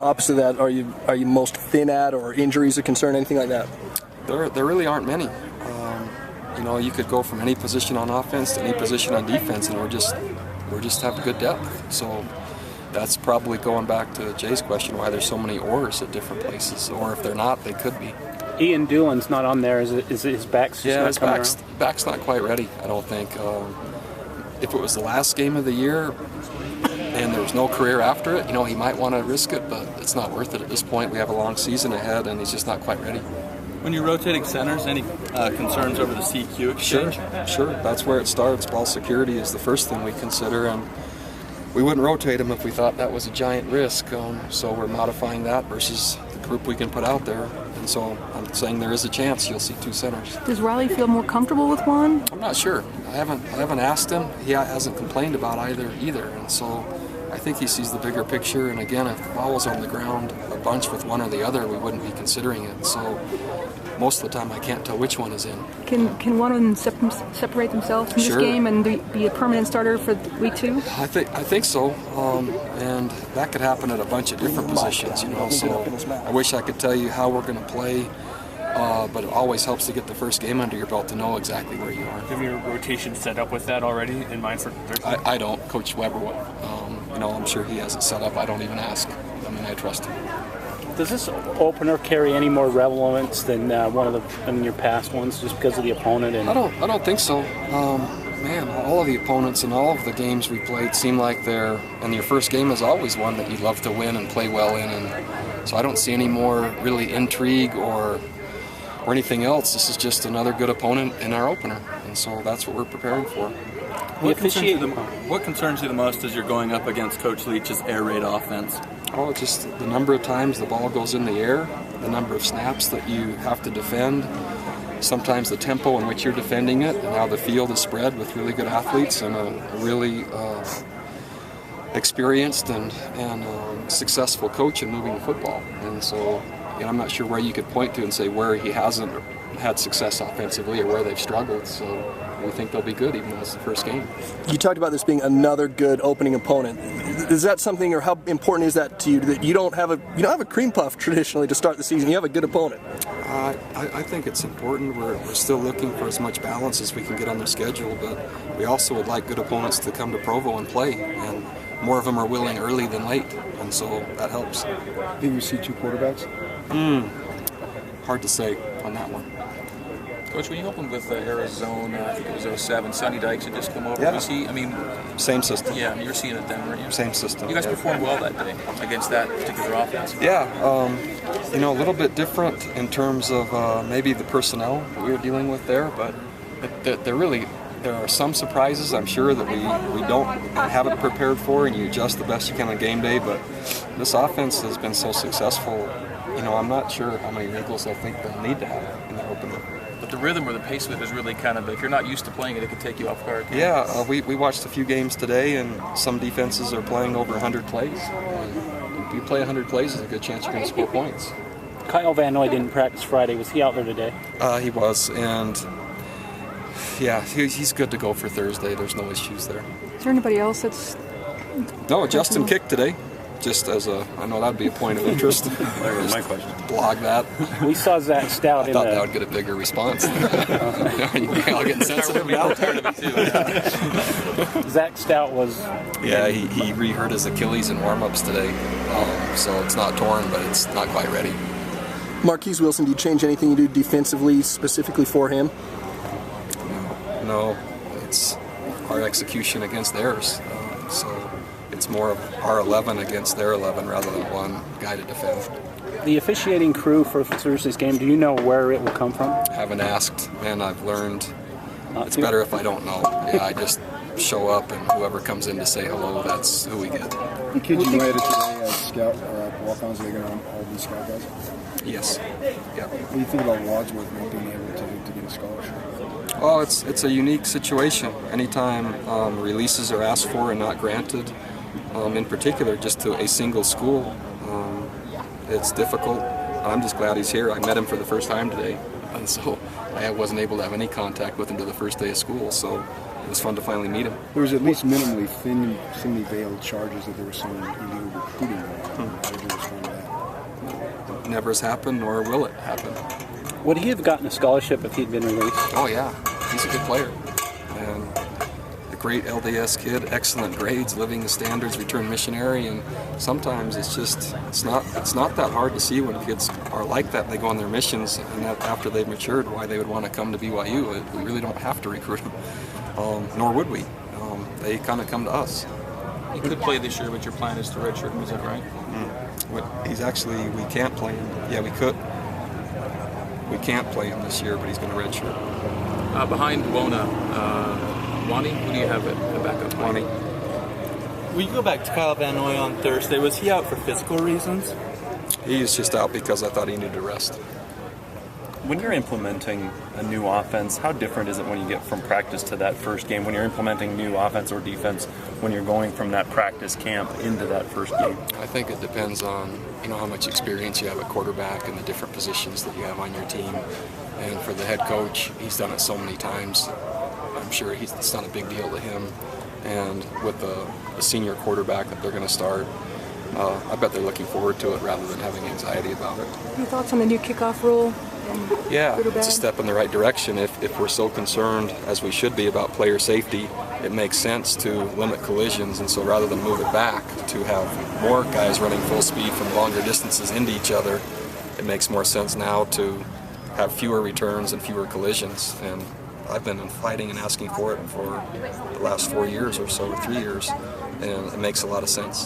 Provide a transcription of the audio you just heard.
Opposite of that, are you most thin at, or injuries a concern, anything like that? There really aren't many. You could go from any position on offense to any position on defense, and we're just have good depth. So that's probably going back to Jay's question, why there's so many ors at different places, or if they're not, they could be. Ian Doolan's not on there. Is his back's just his back's not quite ready, I don't think. If it was the last game of the year and there was no career after it, he might want to risk it, but it's not worth it at this point. We have a long season ahead, and he's just not quite ready. When you're rotating centers, any concerns over the CQ exchange? Sure. That's where it starts. Ball security is the first thing we consider, and we wouldn't rotate him if we thought that was a giant risk. So we're modifying that versus the group we can put out there. And so I'm saying there is a chance you'll see two centers. Does Riley feel more comfortable with one? I'm not sure. I haven't asked him. He hasn't complained about either. And so I think he sees the bigger picture. And again, if the ball was on the ground a bunch with one or the other, we wouldn't be considering it. So most of the time I can't tell which one is in. Can one of them separate themselves from this game and be a permanent starter for week 2? I think so, and that could happen at a bunch of different positions, So I wish I could tell you how we're going to play, but it always helps to get the first game under your belt to know exactly where you are. Do you have your rotation set up with that already in mind for Thursday? I don't. Coach Weber will. I'm sure he has it set up. I don't even ask. I trust him. Does this opener carry any more relevance than one of your past ones, just because of the opponent? I don't think so. All of the opponents and all of the games we played seem like and your first game is always one that you love to win and play well in, and so I don't see any more really intrigue or anything else. This is just another good opponent in our opener, and so that's what we're preparing for. What concerns you the most as you're going up against Coach Leach's air raid offense? Oh, just the number of times the ball goes in the air, the number of snaps that you have to defend, sometimes the tempo in which you're defending it, and how the field is spread with really good athletes and a really experienced and successful coach in moving the football. And so I'm not sure where you could point to and say where he hasn't had success offensively or where they've struggled. So we think they'll be good even though it's the first game. You talked about this being another good opening opponent. Is that something, or how important is that to you, that you don't have a cream puff traditionally to start the season? You have a good opponent. I think it's important. We're still looking for as much balance as we can get on the schedule, but we also would like good opponents to come to Provo and play, and more of them are willing early than late, and so that helps. Think we see two quarterbacks? Hard to say on that one. Coach, when you opened with Arizona, I think it was 07, Sonny Dykes had just come over. Yeah. Same system. Yeah, you're seeing it then, weren't you? Same system. You guys performed well that day against that particular offense. Yeah, a little bit different in terms of maybe the personnel that we were dealing with there, but there are some surprises, I'm sure, that we haven't prepared for, and you adjust the best you can on game day. But this offense has been so successful. I'm not sure how many wrinkles I think they'll need to have in the opener. But the rhythm or the pace of it is really kind of, if you're not used to playing it, it could take you off guard. Yeah, we watched a few games today, and some defenses are playing over 100 plays. And if you play 100 plays, there's a good chance you're going to score points. Kyle Van Noy didn't practice Friday. Was he out there today? He was, and yeah, he's good to go for Thursday. There's no issues there. Is there anybody else that's... No, Justin kicked today. Just I know that'd be a point of interest. That was my question. Blog that. We saw Zach Stout. I thought that would get a bigger response. I'll get sensitive now. Zach Stout was... Yeah, he re-hurt his Achilles in warm-ups today. So it's not torn, but it's not quite ready. Marquise Wilson, do you change anything you do defensively specifically for him? No, it's our execution against theirs. So it's more of our 11 against their 11 rather than one guy to defend. The officiating crew for Thursday's game, do you know where it will come from? Haven't asked, and I've learned it's better if I don't know. Yeah, I just show up, and whoever comes in to say hello, that's who we get. The kids you added today as scout walk-ons, are they going to all be scout guys? Yes. Yeah. What do you think about Wadsworth not being able to get a scholarship? Well, it's a unique situation. Anytime releases are asked for and not granted, in particular just to a single school, it's difficult. I'm just glad he's here. I met him for the first time today, and so I wasn't able to have any contact with him to the first day of school, so it was fun to finally meet him. There was at least minimally thinly veiled charges that there was some illegal recruiting going on. How did you respond to that? never has happened, nor will it happen. Would he have gotten a scholarship if he'd been released? Oh yeah, he's a good player. And a great LDS kid, excellent grades, living the standards, returned missionary, and sometimes it's not that hard to see when kids are like that. They go on their missions, and that after they've matured, why they would want to come to BYU. We really don't have to recruit them, nor would we. They kind of come to us. He could play this year, but your plan is to redshirt him. Is that right? We can't play him. Yeah, we could. We can't play him this year, but he's going to redshirt. Behind Wona, Wani, who do you have at backup? Wani. Will you go back to Kyle Van Noy on Thursday? Was he out for physical reasons? He's just out because I thought he needed to rest. When you're implementing a new offense, how different is it when you get from practice to that first game? When you're implementing new offense or defense, when you're going from that practice camp into that first game? I think it depends on how much experience you have at quarterback and the different positions that you have on your team. And for the head coach, he's done it so many times. I'm sure it's not a big deal to him. And with the senior quarterback that they're going to start, I bet they're looking forward to it rather than having anxiety about it. Any thoughts on the new kickoff rule? Yeah, it's a step in the right direction. If we're so concerned, as we should be, about player safety, it makes sense to limit collisions. And so rather than move it back to have more guys running full speed from longer distances into each other, it makes more sense now to have fewer returns and fewer collisions. And I've been fighting and asking for it for the last 4 years or so, or 3 years, and it makes a lot of sense.